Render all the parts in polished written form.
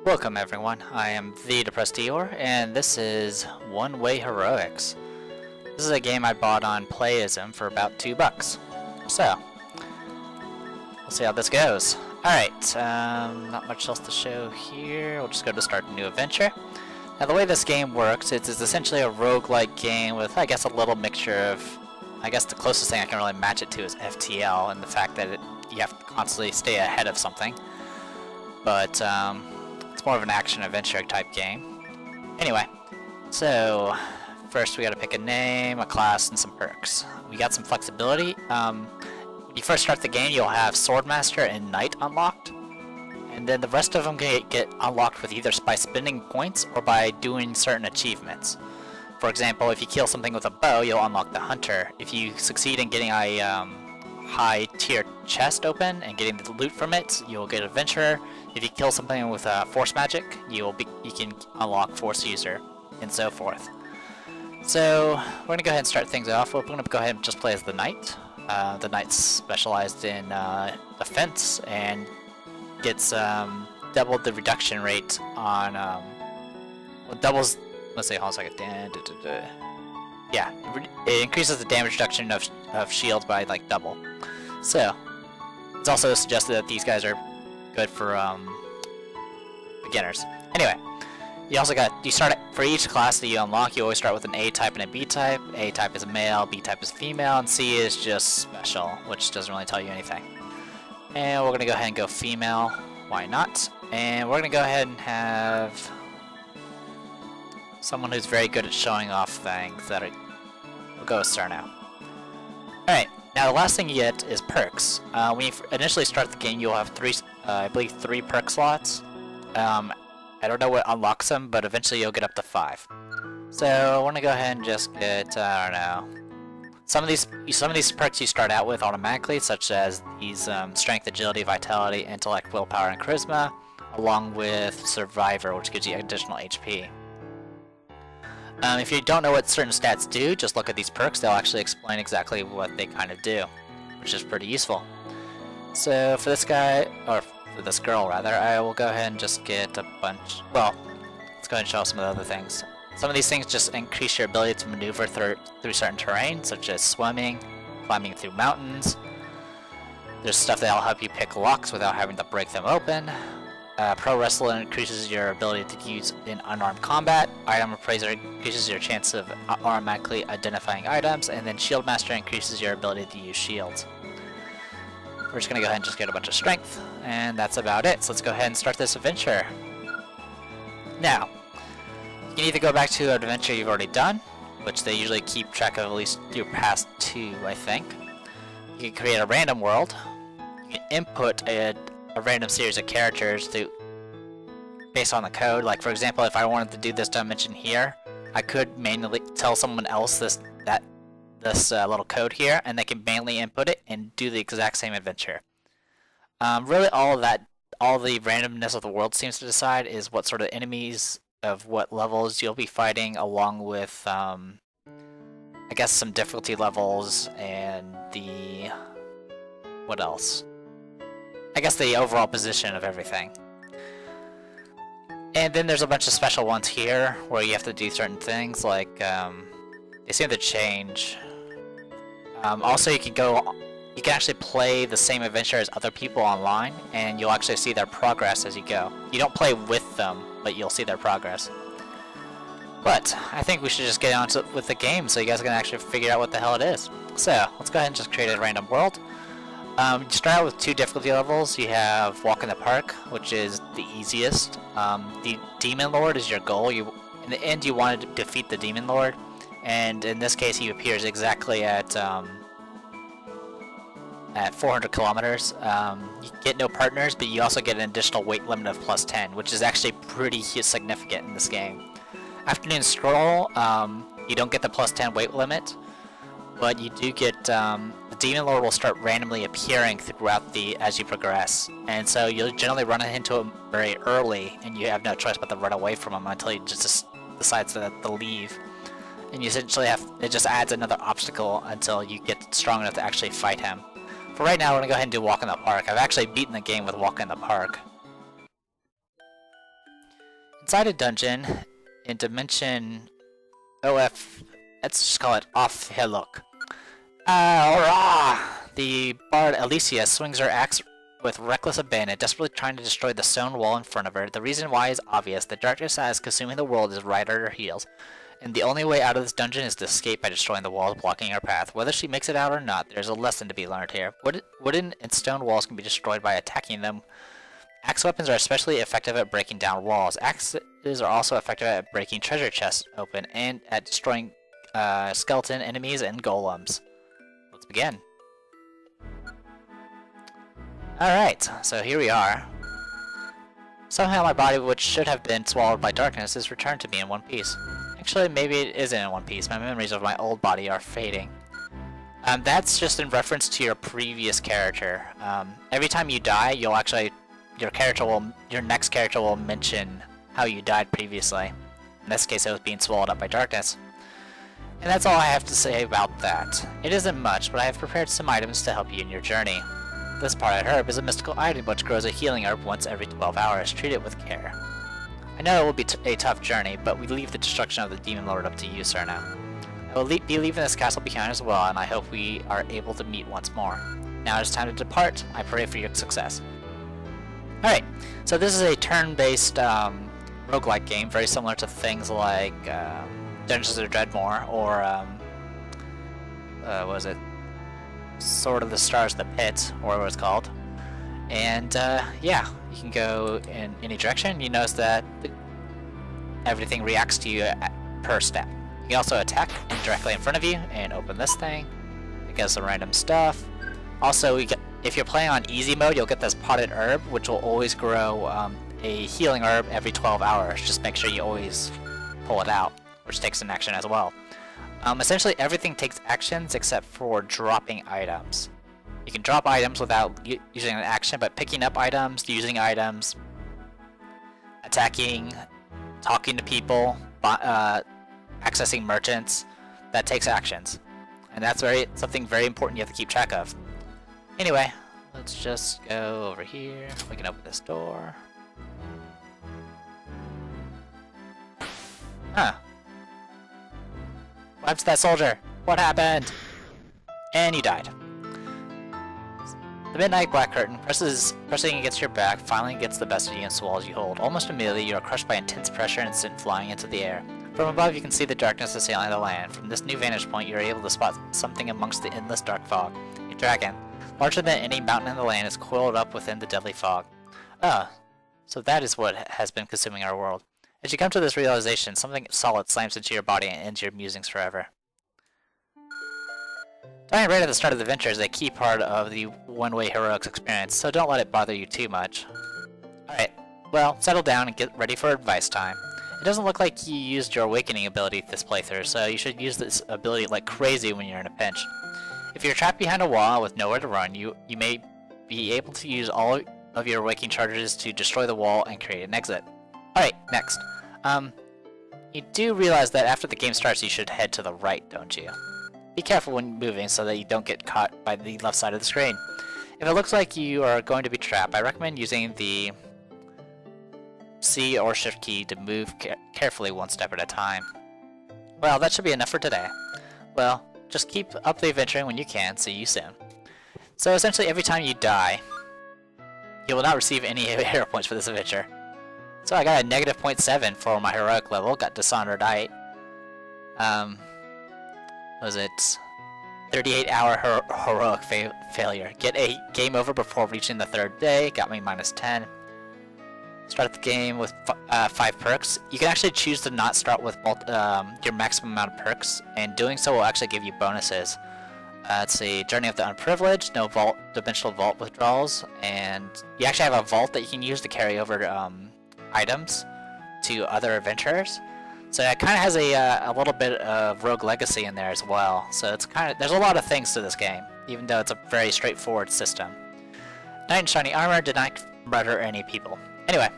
Welcome everyone, I am the Depressed Eeyore, and this is One Way Heroics. This is a game I bought on Playism for about $2. So, we'll see how this goes. Alright, not much else to show here. We'll just go to start a new adventure. Now the way this game works, it's essentially a roguelike game with, I guess, a little mixture of, I guess the closest thing I can really match it to is FTL, and the fact that you have to constantly stay ahead of something. But, it's more of an action-adventure type game. Anyway, so first we gotta pick a name, a class, and some perks. We got some flexibility. When you first start the game, you'll have Swordmaster and Knight unlocked. And then the rest of them get unlocked with either by spending points or by doing certain achievements. For example, if you kill something with a bow, you'll unlock the Hunter. If you succeed in getting a high-tier chest open and getting the loot from it, you'll get Adventurer. If you kill something with Force Magic, you can unlock Force User, and so forth. So we're gonna go ahead and start things off. We're gonna go ahead and just play as the Knight. The Knight's specialized in defense and gets doubled the reduction rate on well, doubles. Let's see, hold on a second. Yeah, it increases the damage reduction of shields by like double. So it's also suggested that these guys are good for beginners. Anyway, you start for each class that you unlock. You always start with an A type and a B type. A type is male, B type is female, and C is just special, which doesn't really tell you anything. And we're gonna go ahead and go female. Why not? And we're gonna go ahead and have someone who's very good at showing off things. We'll go with Sir now. Alright, now the last thing you get is perks. When you initially start the game, you'll have I believe three perk slots. I don't know what unlocks them, but eventually you'll get up to 5. So I want to go ahead and just get, I don't know. Some of these perks you start out with automatically, such as these Strength, Agility, Vitality, Intellect, Willpower, and Charisma, along with Survivor, which gives you additional HP. If you don't know what certain stats do, just look at these perks. They'll actually explain exactly what they kind of do, which is pretty useful. So for this guy, or for this girl rather, I will go ahead and just get a bunch. Well, let's go ahead and show some of the other things. Some of these things just increase your ability to maneuver through certain terrain, such as swimming, climbing through mountains. There's stuff that'll help you pick locks without having to break them open. Pro Wrestler increases your ability to use in unarmed combat. Item Appraiser increases your chance of automatically identifying items, and then Shield Master increases your ability to use shields. We're just gonna go ahead and just get a bunch of strength, and that's about it. So let's go ahead and start this adventure. Now, you can either go back to an adventure you've already done, which they usually keep track of at least your past 2, I think. You can create a random world. You can input a random series of characters based on the code. Like for example, if I wanted to do this dimension here, I could manually tell someone else this little code here, and they can manually input it and do the exact same adventure. Really, all the randomness of the world seems to decide is what sort of enemies of what levels you'll be fighting, along with I guess some difficulty levels and what else? I guess the overall position of everything. And then there's a bunch of special ones here where you have to do certain things, like they seem to change. Also, you can actually play the same adventure as other people online, and you'll actually see their progress as you go. You don't play with them, but you'll see their progress. But I think we should just get on with the game so you guys can actually figure out what the hell it is. So let's go ahead and just create a random world. You start out with 2 difficulty levels. You have Walk in the Park, which is the easiest. The Demon Lord is your goal. In the end, you want to defeat the Demon Lord, and in this case, he appears exactly at 400 kilometers. You get no partners, but you also get an additional weight limit of +10, which is actually pretty significant in this game. Afternoon Stroll, you don't get the +10 weight limit, but you do get the Demon Lord will start randomly appearing throughout as you progress, and so you'll generally run into him very early, and you have no choice but to run away from him until he just decides to leave. And you essentially it just adds another obstacle until you get strong enough to actually fight him. For right now, we're gonna go ahead and do Walk in the Park. I've actually beaten the game with Walk in the Park. Inside a dungeon in dimension OF, let's just call it off Helok. The bard Alicia swings her axe with reckless abandon, desperately trying to destroy the stone wall in front of her. The reason why is obvious. The darkness that is consuming the world is right at her heels, and the only way out of this dungeon is to escape by destroying the walls blocking her path. Whether she makes it out or not, there's a lesson to be learned here. Wooden and stone walls can be destroyed by attacking them. Axe weapons are especially effective at breaking down walls. Axes are also effective at breaking treasure chests open and at destroying skeleton enemies and golems. Let's begin. Alright, so here we are. Somehow my body, which should have been swallowed by darkness, is returned to me in one piece. Actually, maybe it isn't in one piece. My memories of my old body are fading. That's just in reference to your previous character. Every time you die, you'll actually... your next character will mention how you died previously. In this case, it was being swallowed up by darkness. And that's all I have to say about that. It isn't much, but I have prepared some items to help you in your journey. This parted herb is a mystical item which grows a healing herb once every 12 hours. Treat it with care. I know it will be a tough journey, but we leave the destruction of the Demon Lord up to you, Serna. I will be leaving this castle behind as well, and I hope we are able to meet once more. Now it is time to depart. I pray for your success. Alright, so this is a turn-based roguelike game, very similar to things like Dungeons of Dreadmore or, what was it? Sword of the Stars, the Pit, or what it's called. And, yeah, you can go in any direction. You notice that everything reacts to you per step. You can also attack directly in front of you and open this thing. It gets some random stuff. Also, if you're playing on easy mode, you'll get this potted herb, which will always grow a healing herb every 12 hours. Just make sure you always pull it out, which takes an action as well. Essentially, everything takes actions except for dropping items. You can drop items without using an action, but picking up items, using items, attacking, talking to people, accessing merchants, that takes actions. And that's something very important you have to keep track of. Anyway, let's just go over here. We can open this door. Huh. What happened to that soldier? What happened? And you died. The midnight black curtain, pressing against your back, finally gets the best of you and swallows you whole. Almost immediately, you are crushed by intense pressure and sent flying into the air. From above, you can see the darkness assailing the land. From this new vantage point, you are able to spot something amongst the endless dark fog. A dragon, larger than any mountain in the land, is coiled up within the deadly fog. So that is what has been consuming our world. As you come to this realization, something solid slams into your body and ends your musings forever. Dying right at the start of the adventure is a key part of the one-way heroics experience, so don't let it bother you too much. Alright, well, settle down and get ready for advice time. It doesn't look like you used your awakening ability this playthrough, so you should use this ability like crazy when you're in a pinch. If you're trapped behind a wall with nowhere to run, you may be able to use all of your awakening charges to destroy the wall and create an exit. Alright, next. You do realize that after the game starts you should head to the right, don't you? Be careful when moving so that you don't get caught by the left side of the screen. If it looks like you are going to be trapped, I recommend using the C or Shift key to move carefully one step at a time. Well, that should be enough for today. Well, just keep up the adventuring when you can. See you soon. So essentially every time you die, you will not receive any hero points for this adventure. So I got a negative 0.7 for my heroic level, got Dishonored Eye. Was it 38-hour heroic failure. Get a game over before reaching the third day, got me -10. Start the game with 5 perks. You can actually choose to not start with your maximum amount of perks, and doing so will actually give you bonuses. Let's see, Journey of the Unprivileged, no dimensional vault withdrawals, and you actually have a vault that you can use to carry over items to other adventurers. So it kind of has a little bit of Rogue Legacy in there as well. So it's there's a lot of things to this game, even though it's a very straightforward system. Knight in shiny armor did not murder any people. Anyway,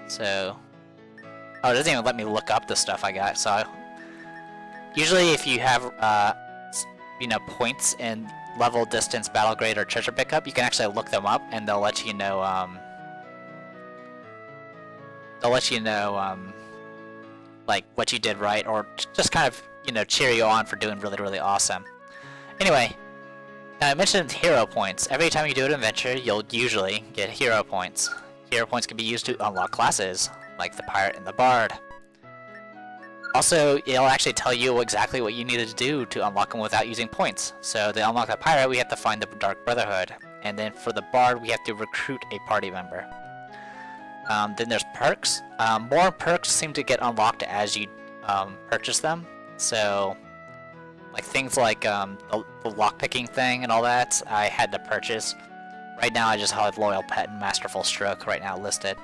so it doesn't even let me look up the stuff I got. So usually, if you have points in level, distance, battle grade, or treasure pickup, you can actually look them up, and they'll let you know. like what you did right, or just kind of, you know, cheer you on for doing really, really awesome. Anyway, now I mentioned hero points. Every time you do an adventure, you'll usually get hero points. Hero points can be used to unlock classes, like the Pirate and the Bard. Also, it'll actually tell you exactly what you needed to do to unlock them without using points. So to unlock the Pirate, we have to find the Dark Brotherhood. And then for the Bard, we have to recruit a party member. Then there's perks. More perks seem to get unlocked as you purchase them. So, like things like the lockpicking thing and all that, I had to purchase. Right now I just have Loyal Pet and Masterful Stroke right now listed.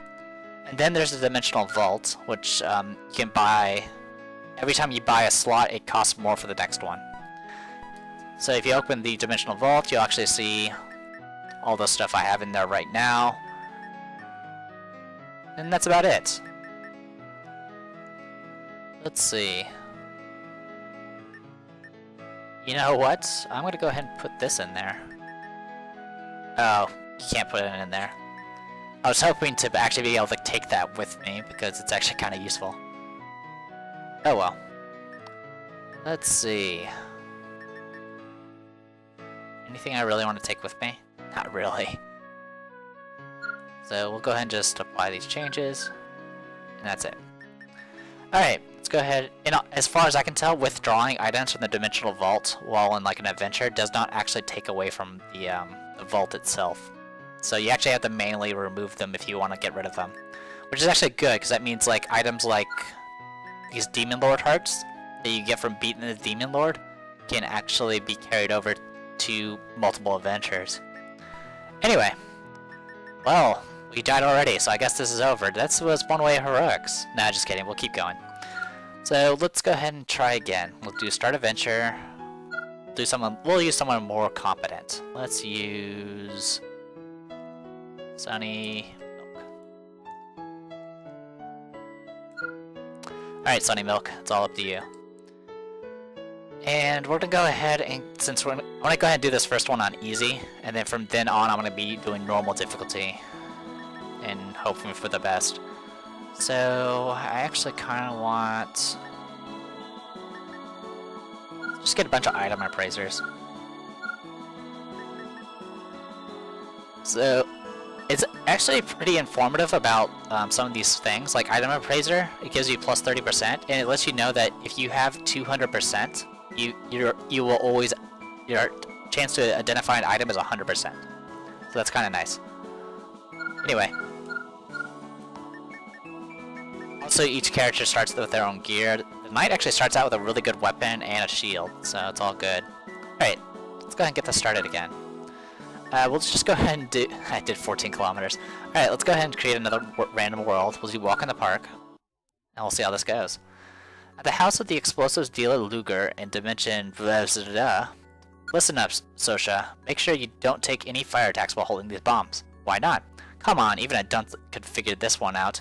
And then there's the Dimensional Vault, which you can buy. Every time you buy a slot, it costs more for the next one. So if you open the Dimensional Vault, you'll actually see all the stuff I have in there right now. And that's about it. Let's see. You know what? I'm gonna go ahead and put this in there. Oh, you can't put it in there. I was hoping to actually be able to take that with me because it's actually kind of useful. Oh well. Let's see. Anything I really want to take with me? Not really. So we'll go ahead and just apply these changes, and that's it. Alright, let's go ahead. And as far as I can tell, withdrawing items from the Dimensional Vault while in like an adventure does not actually take away from the vault itself. So you actually have to manually remove them if you want to get rid of them. Which is actually good, because that means like items like these Demon Lord hearts that you get from beating the Demon Lord can actually be carried over to multiple adventures. Anyway, well, we died already, so I guess this is over. That was One Way Heroics. Nah, just kidding, we'll keep going. So let's go ahead and try again. We'll do Start Adventure. We'll use someone more competent. Let's use Sunny Milk. Alright, Sunny Milk, it's all up to you. And we're gonna go ahead and, I'm gonna go ahead and do this first one on easy, and then from then on I'm gonna be doing normal difficulty and hoping for the best. So I actually kind of want just get a bunch of item appraisers. So it's actually pretty informative about some of these things, like item appraiser. It gives you plus 30%, and it lets you know that if you have 200%, you will always, your chance to identify an item is 100%. So that's kind of nice. Anyway. Also, each character starts with their own gear. The knight actually starts out with a really good weapon and a shield, so it's all good. Alright, let's go ahead and get this started again. We'll just go ahead and do... I did 14 kilometers. Alright, let's go ahead and create another random world. We'll do Walk in the Park, and we'll see how this goes. At the house of the explosives dealer Luger in Dimension... Listen up, Sosha. Make sure you don't take any fire attacks while holding these bombs. Why not? Come on, even a dunce could figure this one out.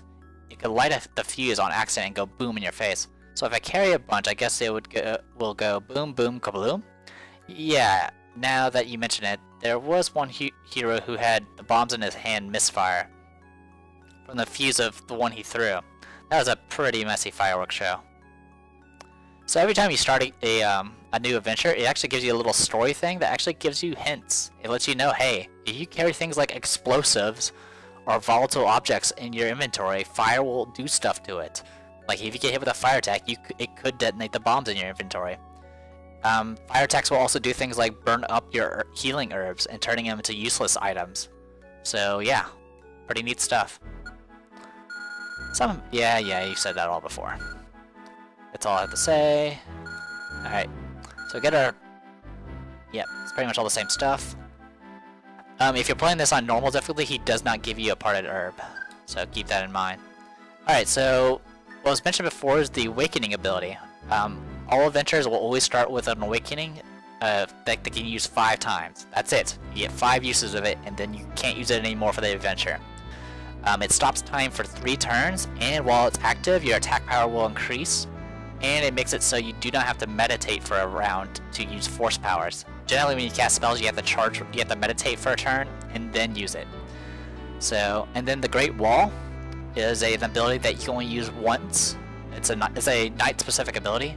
It could light the fuse on accident and go boom in your face. So if I carry a bunch, I guess it will go boom boom kabloom? Yeah, now that you mention it, there was one hero who had the bombs in his hand misfire from the fuse of the one he threw. That was a pretty messy fireworks show. So every time you start a new adventure, it actually gives you a little story thing that actually gives you hints. It lets you know, hey, if you carry things like explosives or volatile objects in your inventory, fire will do stuff to it. Like if you get hit with a fire attack, it could detonate the bombs in your inventory. Fire attacks will also do things like burn up your healing herbs and turning them into useless items. So yeah, pretty neat stuff. Yeah, you said that all before. That's all I have to say. Alright, so get our... Yep, it's pretty much all the same stuff. If you're playing this on normal difficulty, he does not give you a parted herb, so keep that in mind. Alright, so what was mentioned before is the awakening ability. All adventures will always start with an awakening that they can use 5 times. That's it. You get 5 uses of it, and then you can't use it anymore for the adventure. It stops time for 3 turns, and while it's active, your attack power will increase, and it makes it so you do not have to meditate for a round to use force powers. Generally, when you cast spells, you have to meditate for a turn, and then use it. So, and then the Great Wall is an ability that you can only use once. It's a night specific ability.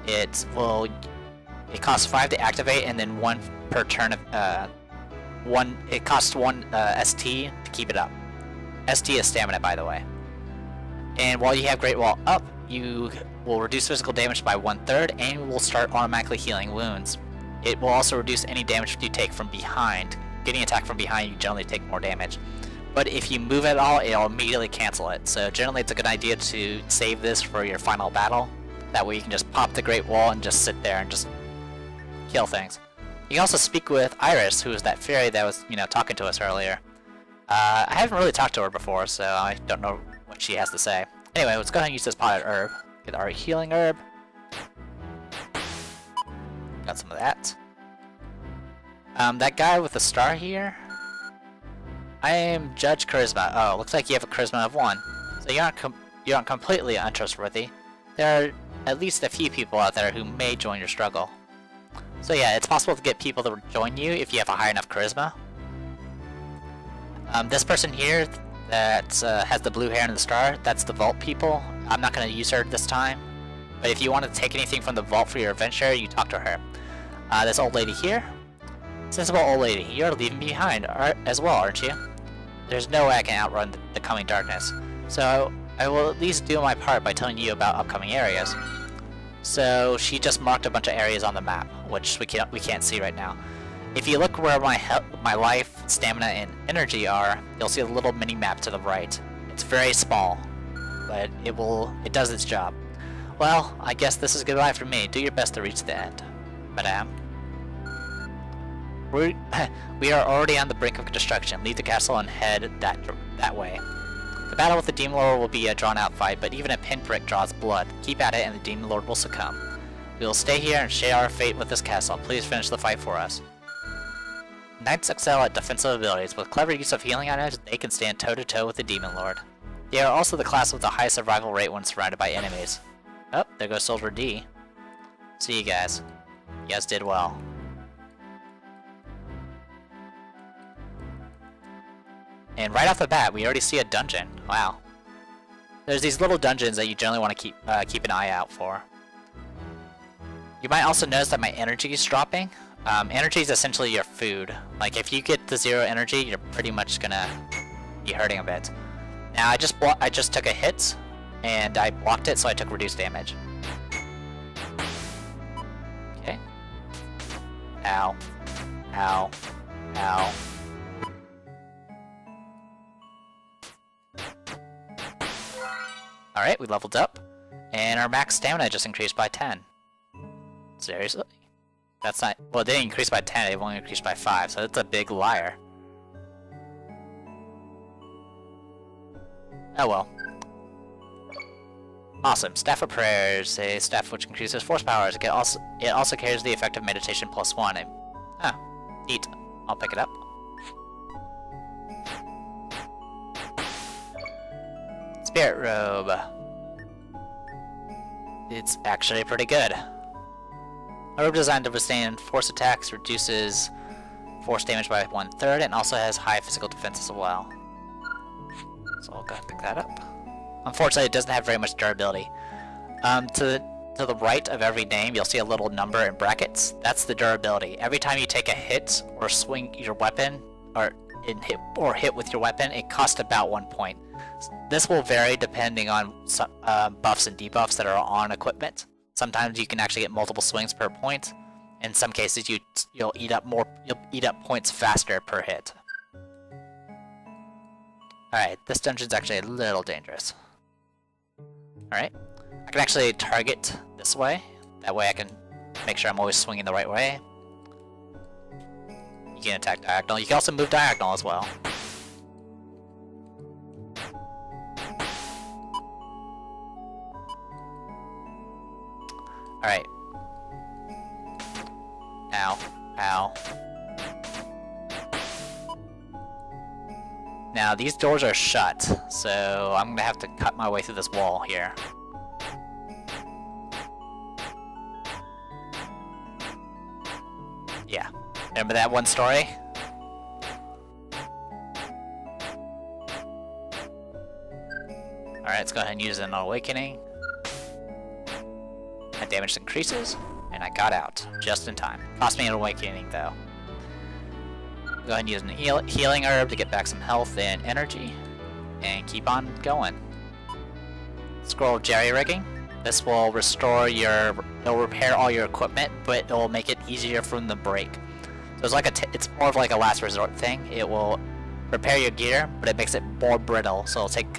It costs 5 to activate, and then 1 per turn of it costs 1 ST to keep it up. ST is stamina, by the way. And while you have Great Wall up, you will reduce physical damage by 1/3, and you will start automatically healing wounds. It will also reduce any damage you take from behind. Getting attacked from behind, you generally take more damage. But if you move at all, it'll immediately cancel it. So generally it's a good idea to save this for your final battle. That way you can just pop the Great Wall and just sit there and just kill things. You can also speak with Iris, who is that fairy that was, talking to us earlier. I haven't really talked to her before, so I don't know what she has to say. Anyway, let's go ahead and use this potted herb. Get our healing herb. Got some of that. That guy with the star here. I am Judge Charisma. Oh, looks like you have a charisma of 1. So you aren't completely untrustworthy. There are at least a few people out there who may join your struggle. So yeah, it's possible to get people to join you if you have a high enough charisma. This person here that has the blue hair and the star, that's the vault people. I'm not going to use her this time. But if you want to take anything from the vault for your adventure, you talk to her. This old lady here. Sensible old lady, you're leaving me behind as well, aren't you? There's no way I can outrun the coming darkness. So I will at least do my part by telling you about upcoming areas. So she just marked a bunch of areas on the map, which we can't see right now. If you look where my life, stamina, and energy are, you'll see a little mini map to the right. It's very small, but it does its job. Well, I guess this is goodbye from me. Do your best to reach the end, madame. We are already on the brink of destruction. Leave the castle and head that way. The battle with the Demon Lord will be a drawn-out fight, but even a pinprick draws blood. Keep at it and the Demon Lord will succumb. We will stay here and share our fate with this castle. Please finish the fight for us. Knights excel at defensive abilities. With clever use of healing items, they can stand toe-to-toe with the Demon Lord. They are also the class with the highest survival rate when surrounded by enemies. Oh, there goes Soldier D. See you guys. You guys did well. And right off the bat, we already see a dungeon. Wow. There's these little dungeons that you generally want to keep an eye out for. You might also notice that my energy is dropping. Energy is essentially your food. Like, if you get to 0 energy, you're pretty much gonna be hurting a bit. Now, I just took a hit, and I blocked it, so I took reduced damage. Okay. Ow. Ow. Ow. Alright, we leveled up, and our max stamina just increased by 10. Seriously? That's not... Well, it didn't increase by 10, it only increased by 5, so that's a big liar. Oh well. Awesome. Staff of Prayers, a staff which increases force powers. It also carries the effect of meditation +1. Neat. I'll pick it up. Spirit Robe. It's actually pretty good. A robe designed to withstand force attacks, reduces force damage by 1/3, and also has high physical defense as well. So I'll go ahead and pick that up. Unfortunately, it doesn't have very much durability. To the right of every name, you'll see a little number in brackets. That's the durability. Every time you take a hit or swing your weapon, or hit with your weapon, it costs about 1 point. This will vary depending on buffs and debuffs that are on equipment. Sometimes you can actually get multiple swings per point. In some cases, you'll eat up points faster per hit. Alright, this dungeon's actually a little dangerous. Alright, I can actually target this way. That way I can make sure I'm always swinging the right way. You can attack diagonal. You can also move diagonal as well. Alright. Ow. Ow. Now, these doors are shut, so I'm gonna have to cut my way through this wall here. Yeah. Remember that one story? Alright, let's go ahead and use an awakening. damage increases, and I got out just in time. Cost me an awakening though. Go ahead and use an healing herb to get back some health and energy, and keep on going. Scroll of jerry rigging. This will restore it'll repair all your equipment, but it will make it easier for them to break. So it's like it's more of like a last resort thing. It will repair your gear, but it makes it more brittle, so it'll take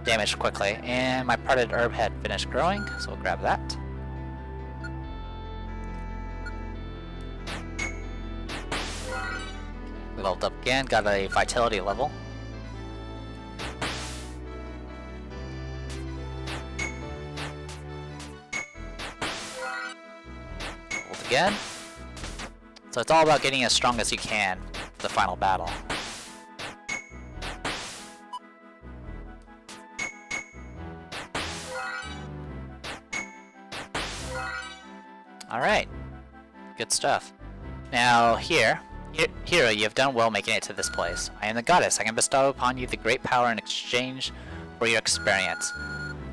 damage quickly. And my parted herb had finished growing, so we'll grab that. We leveled up again, got a vitality level. Leveled again. So it's all about getting as strong as you can for the final battle. Alright, good stuff. Now Hero, you have done well making it to this place. I am the goddess. I can bestow upon you the great power in exchange for your experience.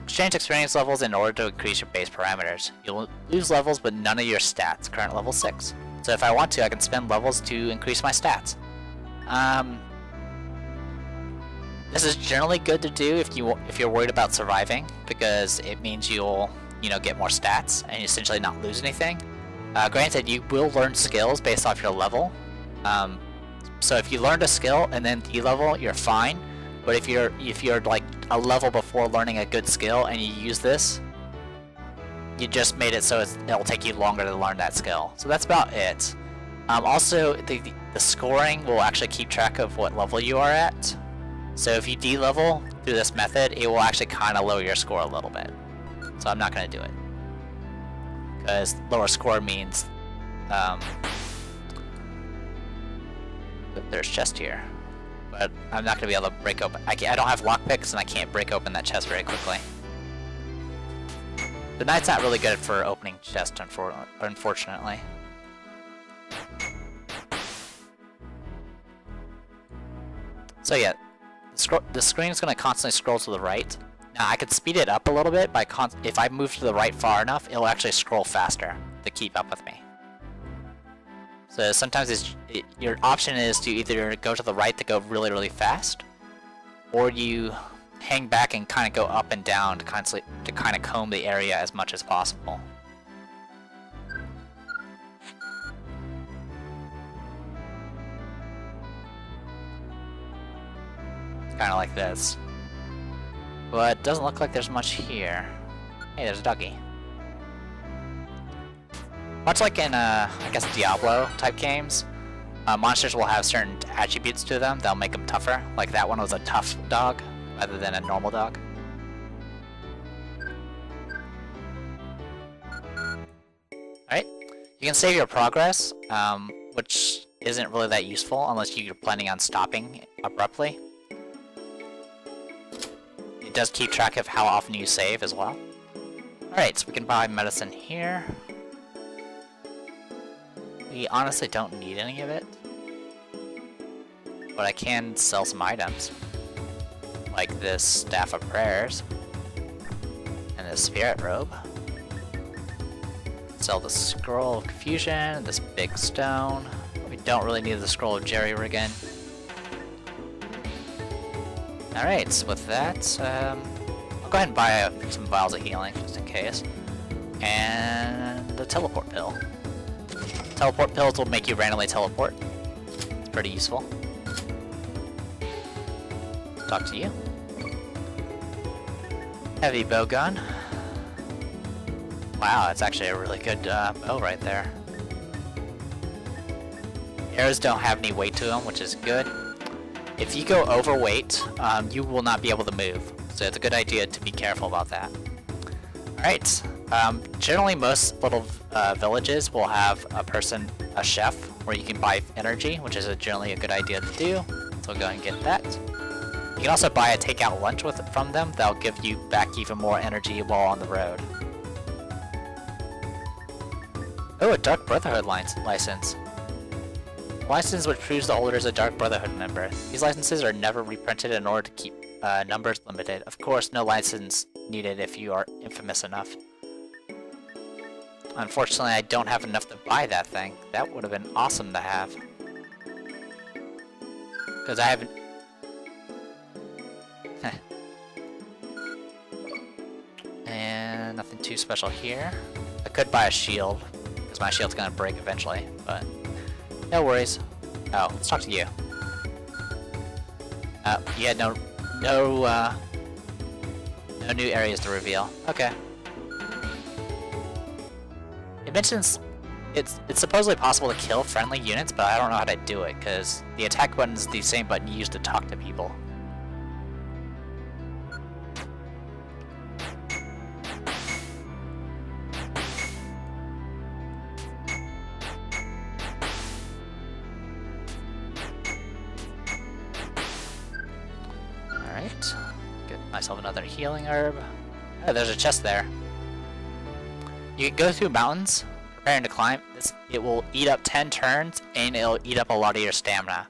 Exchange experience levels in order to increase your base parameters. You'll lose levels but none of your stats, current level 6. So if I want to, I can spend levels to increase my stats. This is generally good to do if you're worried about surviving, because it means you'll get more stats and essentially not lose anything. Granted, you will learn skills based off your level. So if you learned a skill and then de-level, you're fine. But if you're like a level before learning a good skill and you use this, you just made it so it'll take you longer to learn that skill. So that's about it. Also, the scoring will actually keep track of what level you are at. So if you de-level through this method, it will actually kind of lower your score a little bit. So I'm not going to do it, because lower score means there's chest here, but I'm not going to be able to break open. I don't have lockpicks and I can't break open that chest very quickly. The knight's not really good for opening chests, unfortunately. So yeah, the screen is going to constantly scroll to the right. Now I could speed it up a little bit by if I move to the right far enough, it'll actually scroll faster to keep up with me. So sometimes your option is to either go to the right to go really, really fast, or you hang back and kind of go up and down to kind of comb the area as much as possible. Kind of like this. But it doesn't look like there's much here. Hey, there's a doggy. Much like in, I guess, Diablo-type games, monsters will have certain attributes to them that'll make them tougher. Like that one was a tough dog, rather than a normal dog. Alright, you can save your progress, which isn't really that useful unless you're planning on stopping abruptly. It does keep track of how often you save as well. Alright, so we can buy medicine here. We honestly don't need any of it, but I can sell some items, like this Staff of Prayers, and this Spirit Robe. Sell the Scroll of Confusion, this big stone. We don't really need the Scroll of Jerry Riggin. Alright, so with that, I'll go ahead and buy some vials of healing, just in case. And the teleport pill. Teleport pills will make you randomly teleport. It's pretty useful. Talk to you. Heavy bow gun. Wow, that's actually a really good bow right there. Arrows don't have any weight to them, which is good. If you go overweight, you will not be able to move, so it's a good idea to be careful about that. Alright, generally most little villages will have a chef, where you can buy energy, which is generally a good idea to do, so go and get that. You can also buy a takeout lunch from them, that'll give you back even more energy while on the road. Oh, a Dark Brotherhood license. License which proves the holder is a Dark Brotherhood member. These licenses are never reprinted in order to keep numbers limited. Of course, no license needed if you are infamous enough. Unfortunately, I don't have enough to buy that thing. That would have been awesome to have. Because I haven't... And nothing too special here. I could buy a shield, because my shield's gonna break eventually, but no worries. Oh, let's talk to you. You had no new areas to reveal. Okay. It mentions it's supposedly possible to kill friendly units, but I don't know how to do it, because the attack button is the same button you use to talk to people. Alright. Get myself another healing herb. Oh, there's a chest there. You can go through mountains, preparing to climb. It will eat up 10 turns, and it'll eat up a lot of your stamina.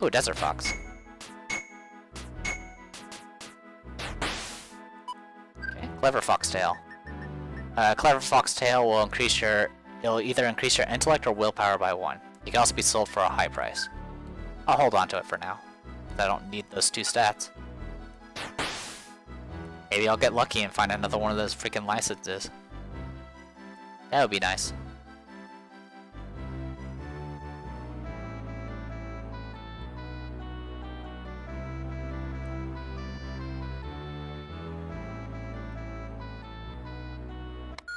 Ooh, desert fox. Okay, clever foxtail. Clever foxtail will it'll either increase your intellect or willpower by 1. It can also be sold for a high price. I'll hold on to it for now. I don't need those 2 stats. Maybe I'll get lucky and find another one of those freaking licenses. That would be nice.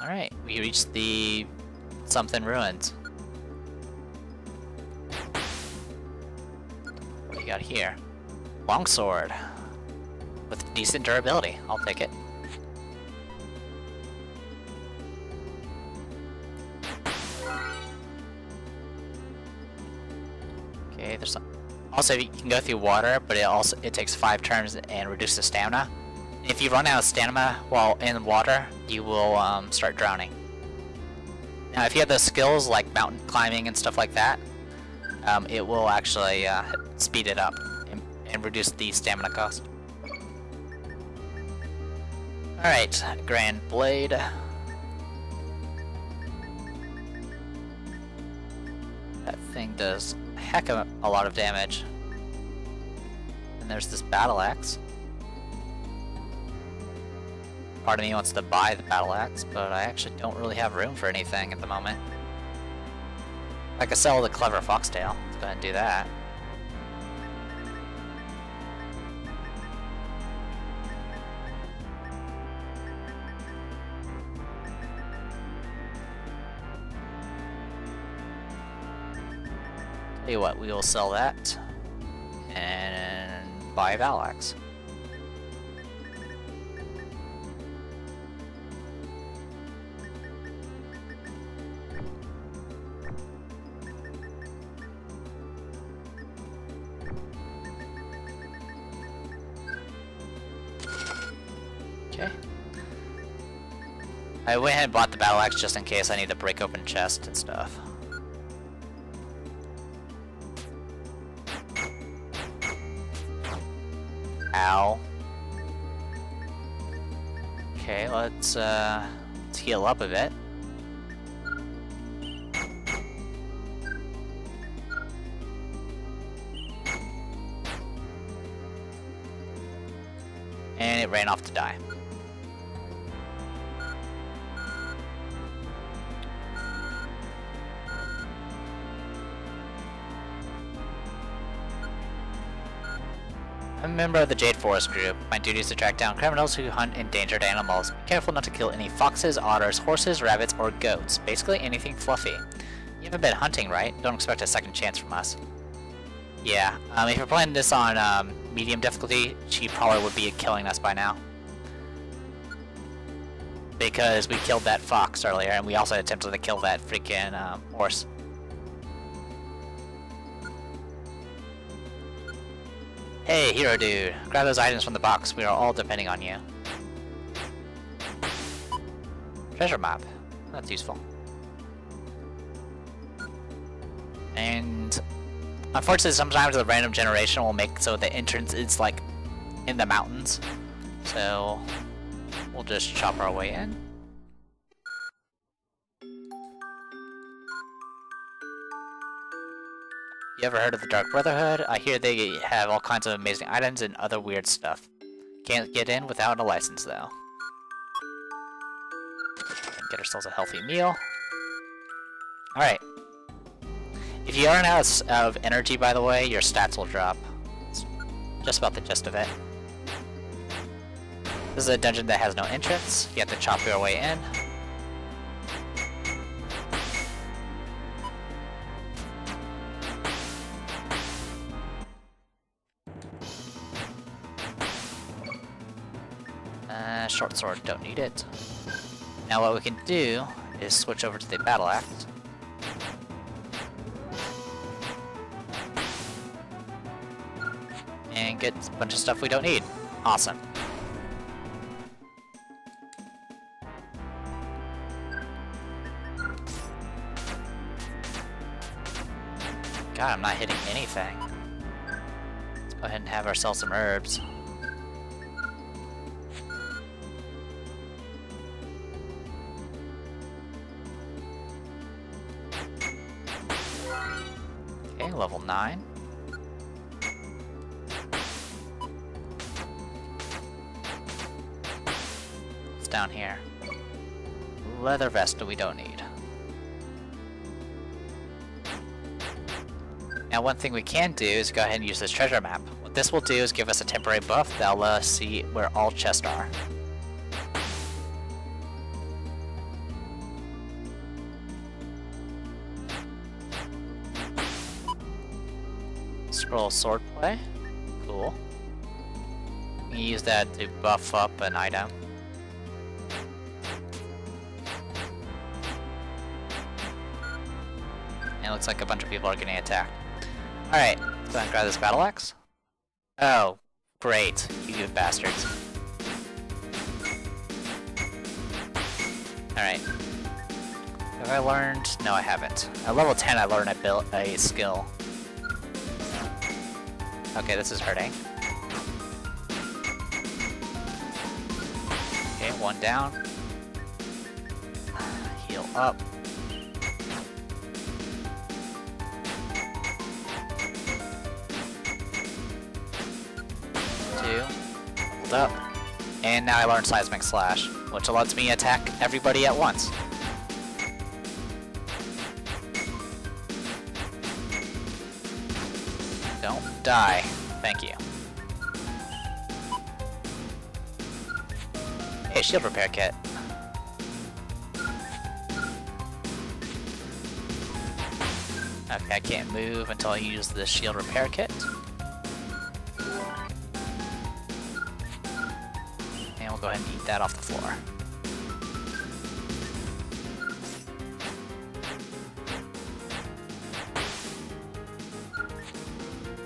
Alright, we reached the something ruins. What do you got here? Longsword. With decent durability. I'll take it. Okay, there's some... Also, you can go through water, but it takes 5 turns and reduces stamina. If you run out of stamina while in water, you will start drowning. Now, if you have the skills like mountain climbing and stuff like that, it will actually speed it up and reduce the stamina cost. Alright, Grand Blade. That thing does a heck of a lot of damage. And there's this battle axe. Part of me wants to buy the battle axe, but I actually don't really have room for anything at the moment. I could sell the clever foxtail. Let's go ahead and do that. Tell you what, we will sell that and buy a battle axe. Okay. I went ahead and bought the battle axe just in case I need to break open chests and stuff. Ow. Okay, let's heal up a bit. And it ran off to die. I'm a member of the Jade Forest group. My duty is to track down criminals who hunt endangered animals. Be careful not to kill any foxes, otters, horses, rabbits, or goats. Basically anything fluffy. You haven't been hunting, right? Don't expect a second chance from us. Yeah, if you're playing this on medium difficulty, she probably would be killing us by now. Because we killed that fox earlier, and we also attempted to kill that freaking horse. Hey, hero dude, grab those items from the box. We are all depending on you. Treasure map. That's useful. And unfortunately, sometimes the random generation will make so the entrance is like in the mountains. So we'll just chop our way in. You ever heard of the Dark Brotherhood? I hear they have all kinds of amazing items and other weird stuff. Can't get in without a license, though. And get ourselves a healthy meal. Alright. If you run out of energy, by the way, your stats will drop. It's just about the gist of it. This is a dungeon that has no entrance. You have to chop your way in. Short sword, don't need it. Now what we can do is switch over to the battle axe. And get a bunch of stuff we don't need. Awesome. God, I'm not hitting anything. Let's go ahead and have ourselves some herbs. Okay, level 9. What's down here? Leather vest that we don't need. Now one thing we can do is go ahead and use this treasure map. What this will do is give us a temporary buff that'll let us see where all chests are. Scroll swordplay. Cool. You can use that to buff up an item. And it looks like a bunch of people are getting attacked. Alright, let's go ahead and grab this battle axe. Oh, great, you bastards. Alright. Have I learned? No, I haven't. At level 10 I learned a skill. Okay, this is hurting. Okay, one down. Heal up. Two. Hold up. And now I learned Seismic Slash, which lets me attack everybody at once. Don't die. Thank you. Hey, shield repair kit. Okay, I can't move until I use the shield repair kit. And we'll go ahead and eat that off the floor.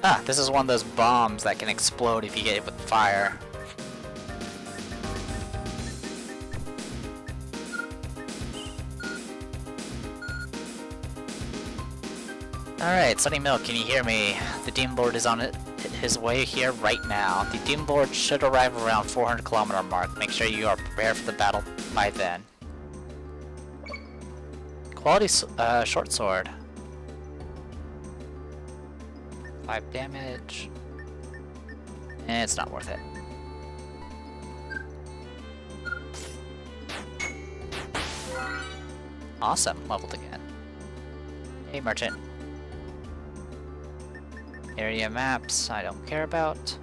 Ah, this is one of those bombs that can explode if you get hit with fire. Alright, Sunny Milk, can you hear me? The Demon Lord is on his way here right now. The Demon Lord should arrive around 400-kilometer mark. Make sure you are prepared for the battle by then. Quality short sword. 5 damage. And it's not worth it. Awesome, leveled again. Hey, merchant. Area maps, I don't care about.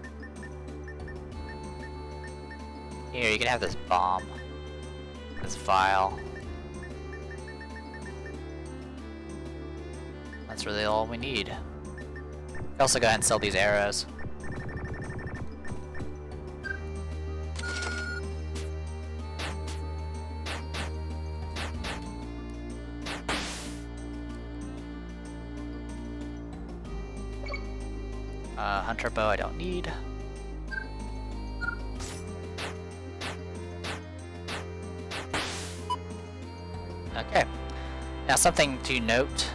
Here, you can have this bomb. This vial. That's really all we need. I'll also go ahead and sell these arrows. Hunter bow I don't need. Okay. Now something to note.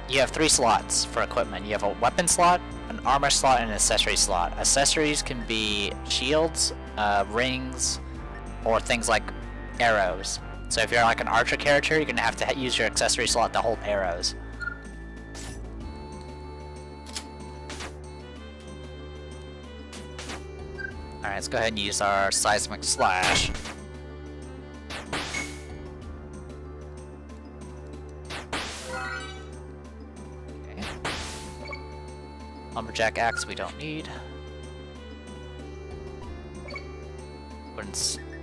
You have 3 slots for equipment. You have a weapon slot, an armor slot, and an accessory slot. Accessories can be shields, rings, or things like arrows. So if you're like an archer character, you're gonna have to use your accessory slot to hold arrows. Alright, let's go ahead and use our seismic slash. Okay. Lumberjack axe we don't need.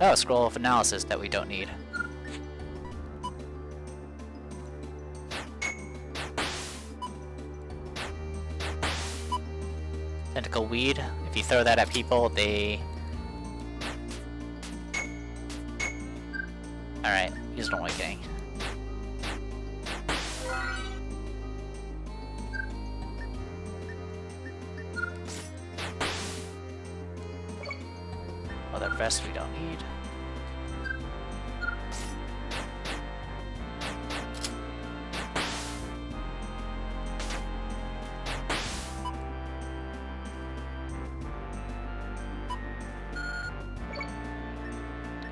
Oh, scroll of analysis that we don't need. Tentacle weed. If you throw that at people, they... Alright, use an awakening. Other vest we don't need.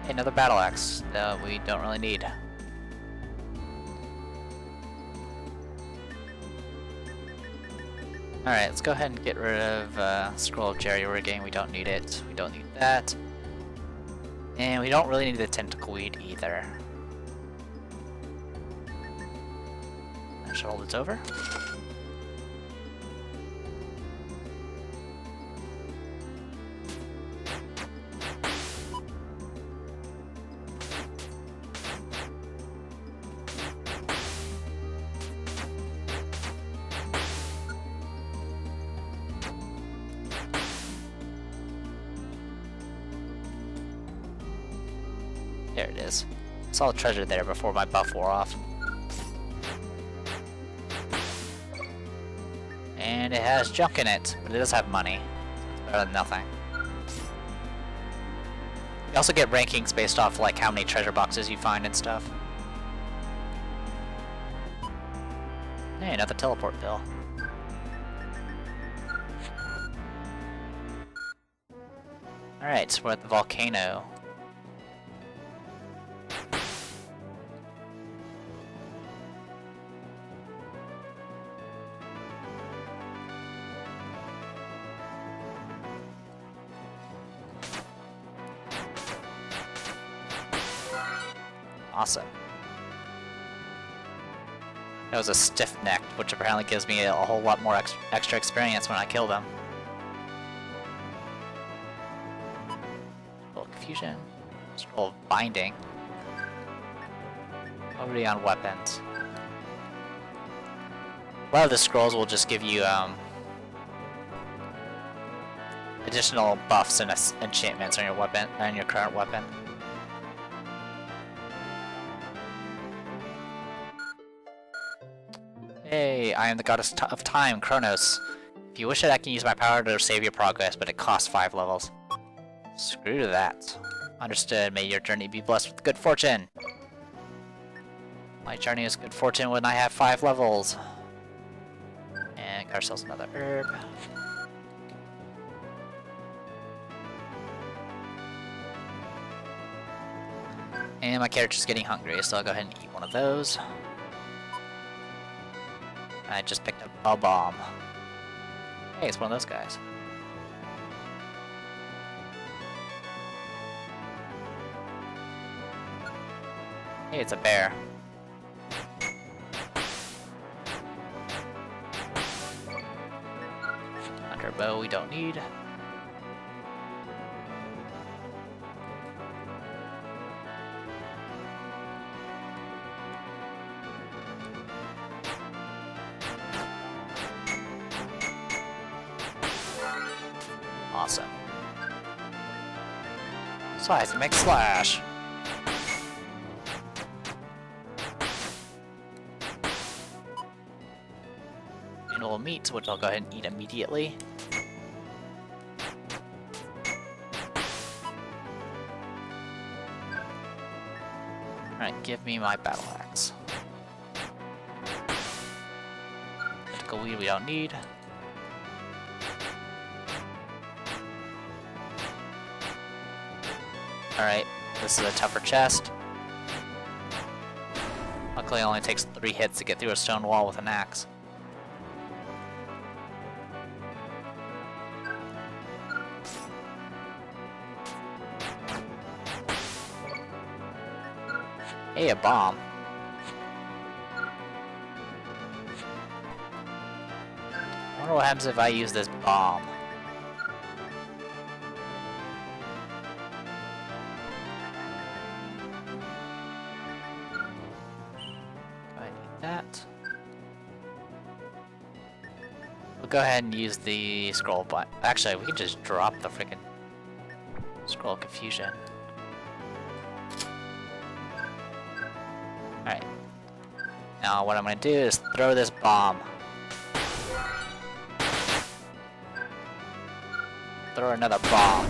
Another battle axe that we don't really need. Alright, let's go ahead and get rid of Scroll of Jerry Rigging. We don't need it. We don't need that. And we don't really need the tentacle weed either. I should hold it over. There it is. Saw the treasure there before my buff wore off. And it has junk in it, but it does have money. So it's better than nothing. You also get rankings based off like how many treasure boxes you find and stuff. Hey, another teleport pill. Alright, so we're at the volcano. Awesome. That was a stiff neck, which apparently gives me a whole lot more extra experience when I kill them. Scroll of Confusion. Scroll of Binding. Already on weapons. A lot of the scrolls will just give you additional buffs and enchantments on your weapon, on your current weapon. Hey, I am the goddess of time, Kronos. If you wish it, I can use my power to save your progress, but it costs 5 levels. Screw that. Understood. May your journey be blessed with good fortune. My journey is good fortune when I have 5 levels. And got ourselves another herb. And my character's getting hungry, so I'll go ahead and eat one of those. I just picked up a bomb. Hey, it's one of those guys. Hey, it's a bear. Hunter bow we don't need. Awesome. Seismic slash. Animal meat, which I'll go ahead and eat immediately. Alright, give me my battle axe. Critical weed we don't need. Alright, this is a tougher chest. Luckily it only takes 3 hits to get through a stone wall with an axe. Hey, a bomb. I wonder what happens if I use this bomb. I need that. We'll go ahead and use the scroll button. Actually, we can just drop the freaking scroll confusion. Alright. Now what I'm gonna do is throw this bomb. Throw another bomb.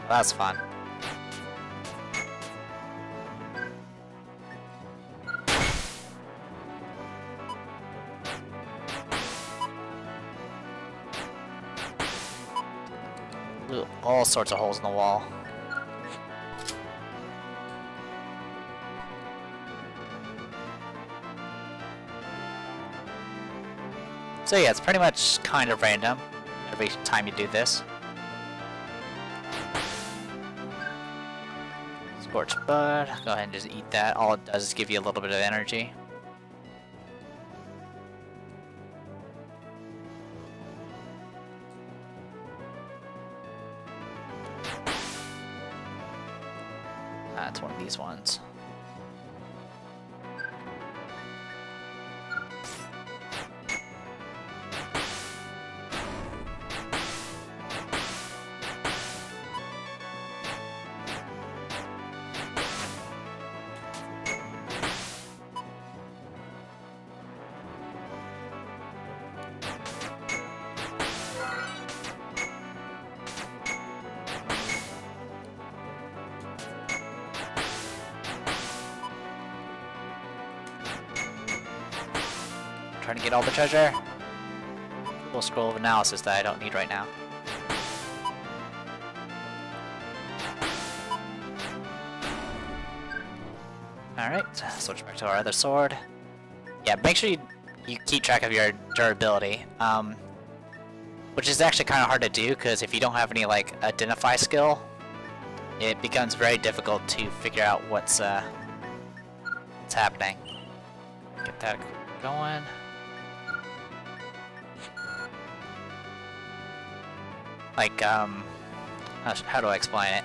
That's fun. Ooh, all sorts of holes in the wall. So yeah, it's pretty much kind of random every time you do this. Scorched bud, go ahead and just eat that. All it does is give you a little bit of energy. That's one of these ones. Trying to get all the treasure. Cool scroll of analysis that I don't need right now. Alright, switch back to our other sword. Yeah, make sure you keep track of your durability. Which is actually kind of hard to do, because if you don't have any, like, identify skill, it becomes very difficult to figure out what's happening. Get that going. Like, how do I explain it?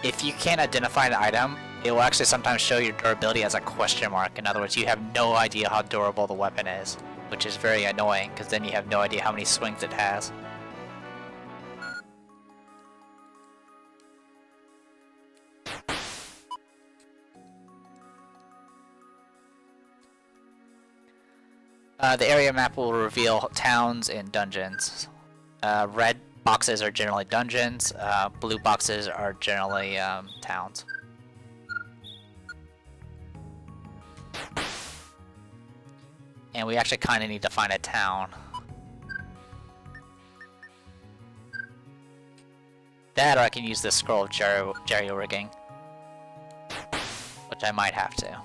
If you can't identify an item, it will actually sometimes show your durability as a question mark. In other words, you have no idea how durable the weapon is, which is very annoying, because then you have no idea how many swings it has. The area map will reveal towns and dungeons. Red boxes are generally dungeons, blue boxes are generally towns. And we actually kind of need to find a town. That, or I can use this scroll of jerry-rigging, which I might have to.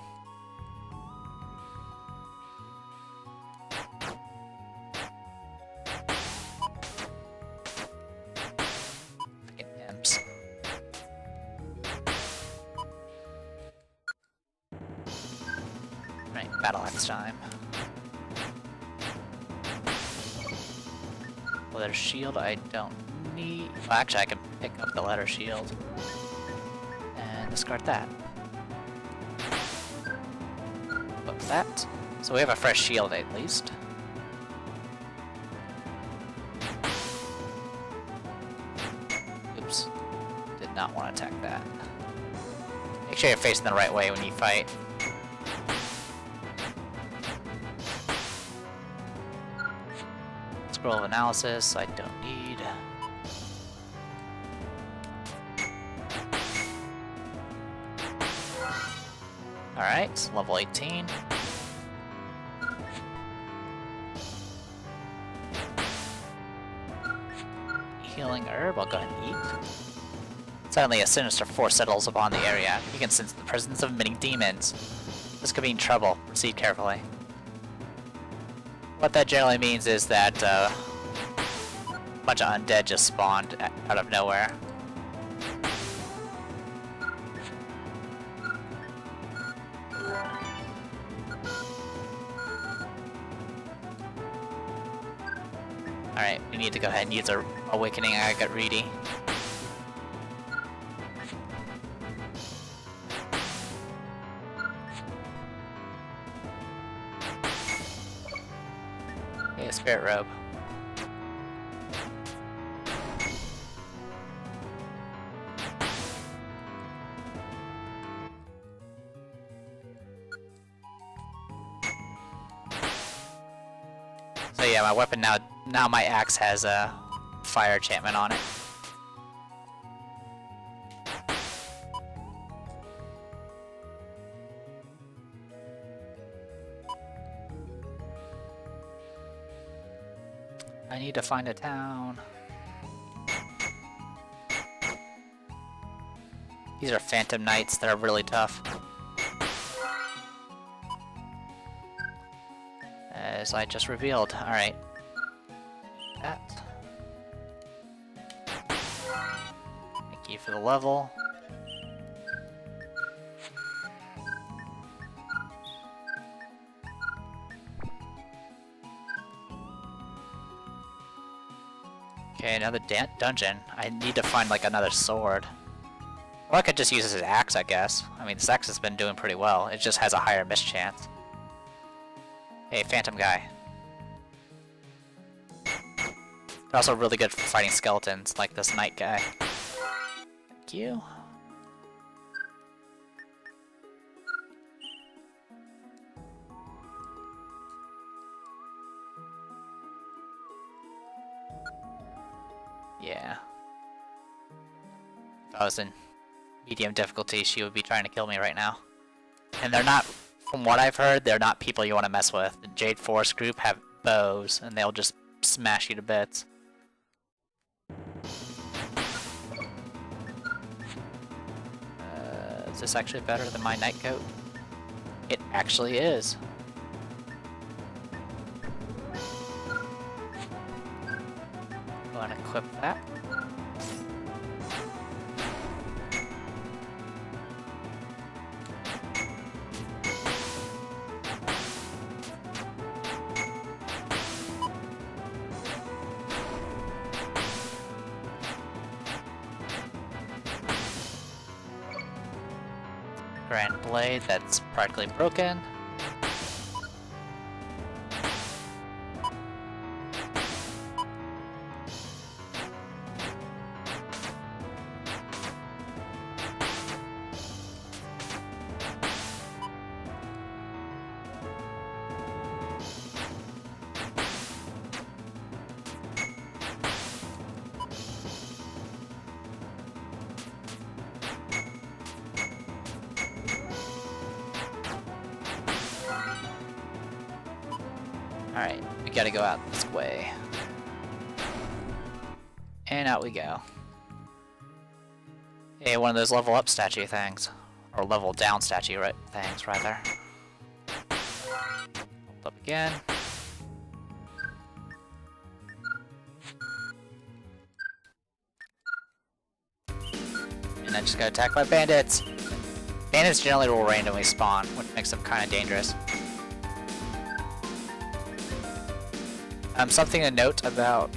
Right, battle axe time. Leather shield I don't need. Well, actually I can pick up the leather shield and discard that. Put that. So we have a fresh shield at least. Oops. Did not want to attack that. Make sure you're facing the right way when you fight. Scroll of analysis, I don't need. Alright, level 18. Healing herb, I'll go ahead and eat. Suddenly a sinister force settles upon the area. You can sense the presence of many demons. This could mean trouble. Proceed carefully. What that generally means is that a bunch of undead just spawned out of nowhere. Alright, we need to go ahead and use our awakening. I got greedy. Okay, spirit robe. So yeah, my weapon now my axe has a fire enchantment on it. I need to find a town. These are phantom knights that are really tough. As I just revealed. Alright. That. Thank you for the level. Okay, another dungeon. I need to find like another sword. Or I could just use this as axe, I guess. I mean, this axe has been doing pretty well. It just has a higher miss chance. Hey, phantom guy. They're also really good for fighting skeletons, like this knight guy. Thank you. Yeah. If I was in medium difficulty, she would be trying to kill me right now. And they're not, from what I've heard, they're not people you want to mess with. The Jade Forest group have bows, and they'll just smash you to bits. Is this actually better than my night coat? It actually is. Go ahead and equip that. Grand blade that's practically broken. Alright, we gotta go out this way. And out we go. Hey, one of those level up statue things. Or level down statue things, rather. Hold up again. And I just got attacked by bandits! Bandits generally will randomly spawn, which makes them kinda dangerous. Something to note about...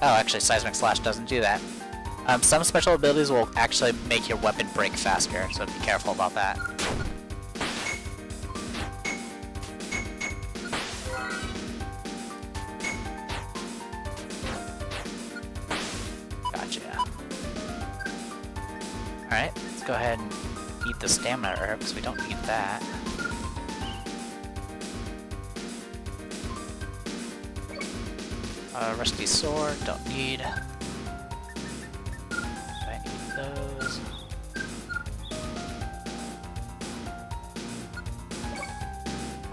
Oh, actually, Seismic Slash doesn't do that. Some special abilities will actually make your weapon break faster, so be careful about that. Gotcha. Alright, let's go ahead and eat the stamina herb, because we don't need that. Rusty sword, don't need. I need those.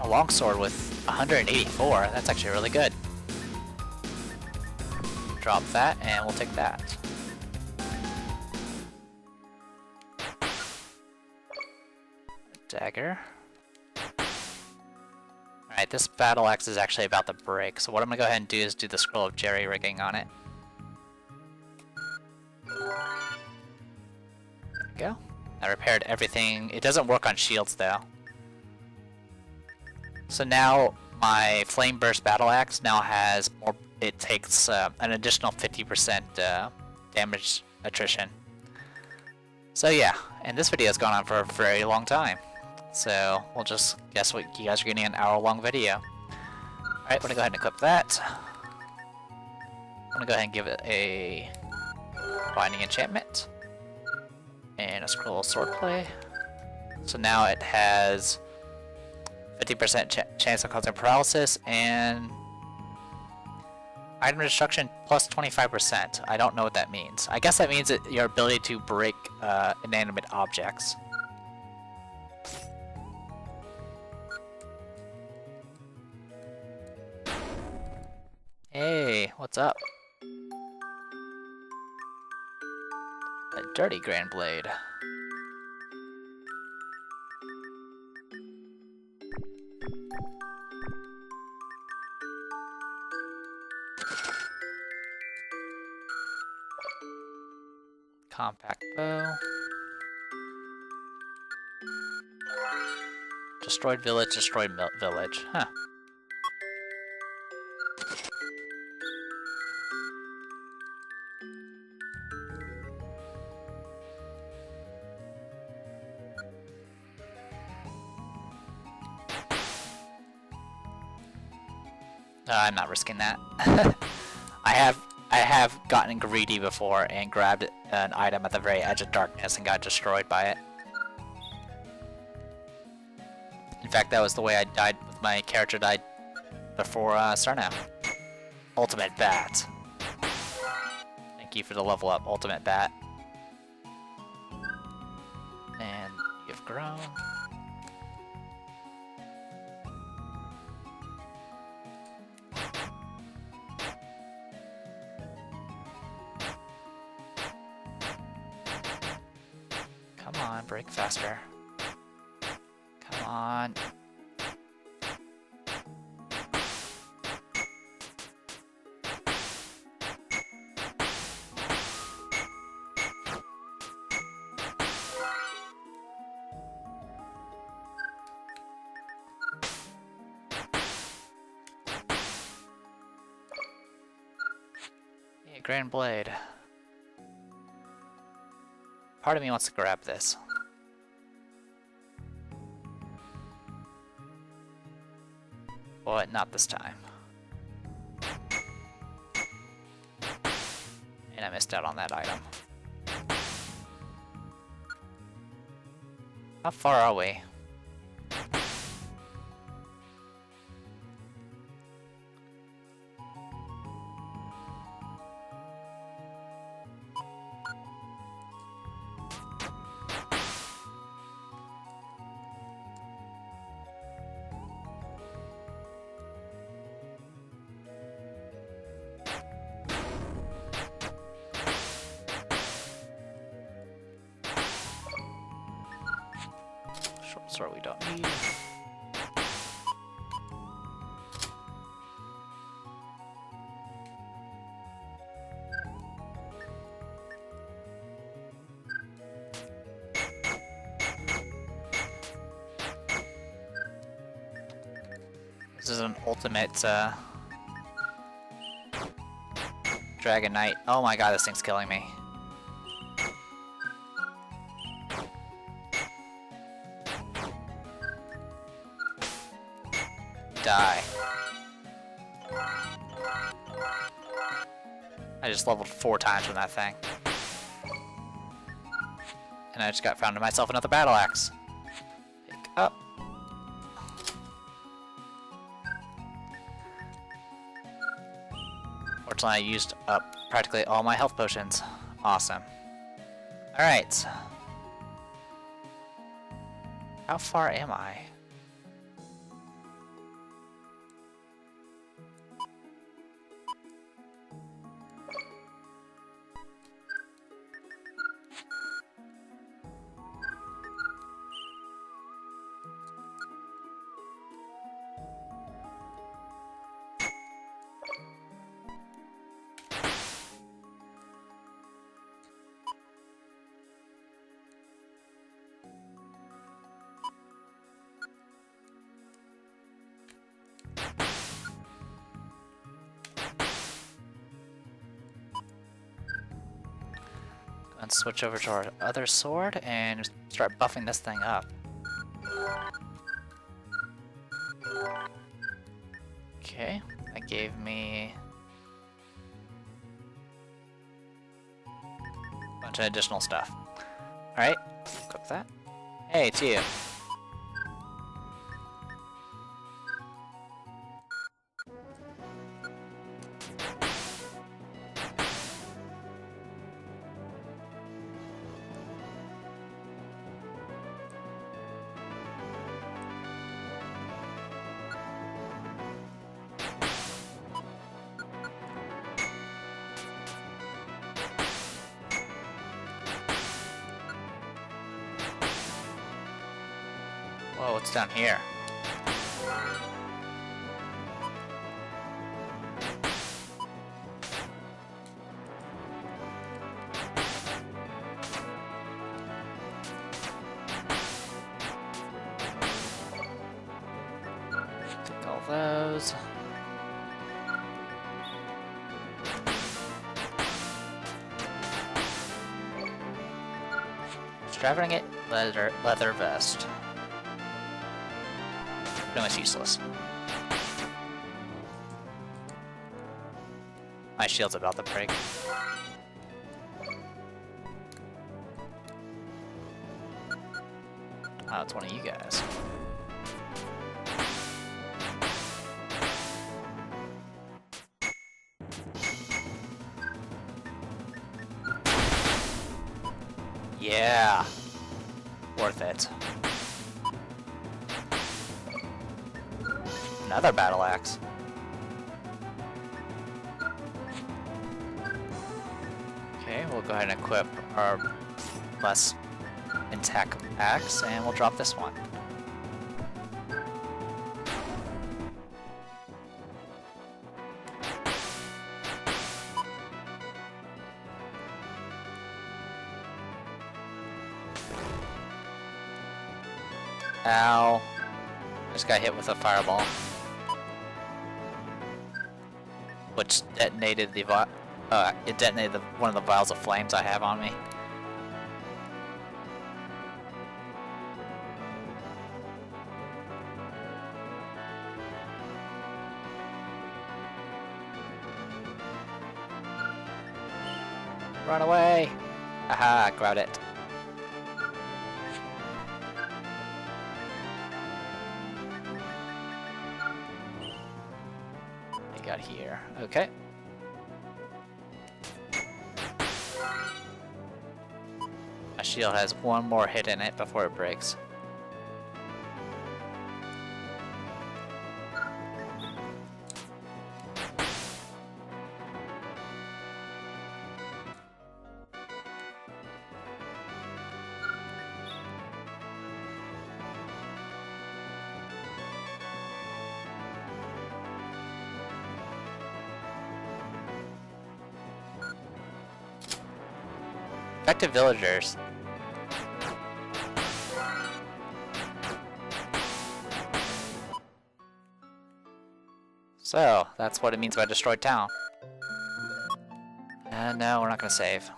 A longsword with 184, that's actually really good. Drop that, and we'll take that. Dagger. Alright, this battle axe is actually about to break, so what I'm gonna go ahead and do is do the scroll of jerry-rigging on it. There we go. I repaired everything. It doesn't work on shields though. So now my Flame Burst battle axe now has it takes an additional 50% damage attrition. So yeah, and this video has gone on for a very long time. So we'll just guess what you guys are getting, an hour-long video. Alright, I'm gonna go ahead and equip that. I'm gonna go ahead and give it a binding enchantment and a scroll swordplay. So now it has 50% chance of causing paralysis and item destruction plus 25%. I don't know what that means. I guess that means that your ability to break inanimate objects. Hey, what's up? A dirty Grand Blade. Compact bow. Destroyed village, destroyed village. Huh. I'm not risking that. I have gotten greedy before and grabbed an item at the very edge of darkness and got destroyed by it. In fact, that was the way I died with my character died before Sarno. Ultimate Bat. Thank you for the level up, Ultimate Bat. And you've grown. Come on, break faster. Come on. Yeah, Grand Blade. Part of me wants to grab this. But not this time. And I missed out on that item. How far are we? Short sword we don't need. This is an ultimate Dragon Knight. Oh my god, this thing's killing me. Die. I just leveled 4 times from that thing. And I just got found myself another battle axe. Pick up. Fortunately, I used up practically all my health potions. Awesome. Alright. How far am I? Let's switch over to our other sword and start buffing this thing up. Okay, that gave me a bunch of additional stuff. Alright, cook that. Hey, it's you. Whoa, what's down here? Take all those. Extravagant leather vest. Pretty much useless. My shield's about to break. Oh, it's one of you guys. Yeah. Worth it. Another battle axe. Okay, we'll go ahead and equip our less intact axe, and we'll drop this one. Ow. Just got hit with a fireball. Which detonated the it detonated one of the vials of flames I have on me. Run away! Aha, grabbed it. Got here. Okay. My shield has one more hit in it before it breaks. Effective villagers. So, that's what it means by destroyed town. And no, we're not gonna save.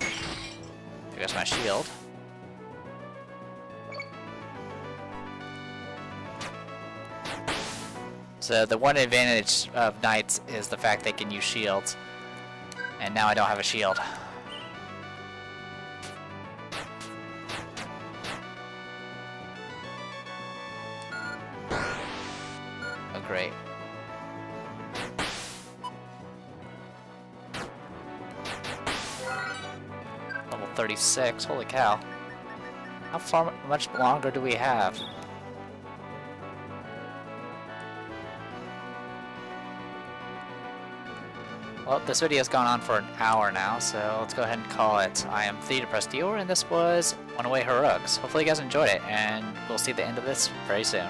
Here goes my shield. So the one advantage of knights is the fact they can use shields. And now I don't have a shield. Oh great. Level 36, holy cow. How much longer do we have? Well, this video's gone on for an hour now, so let's go ahead and call it. I am the Depressed Eeyore, and this was One Way Heroics. Hopefully you guys enjoyed it, and we'll see the end of this very soon.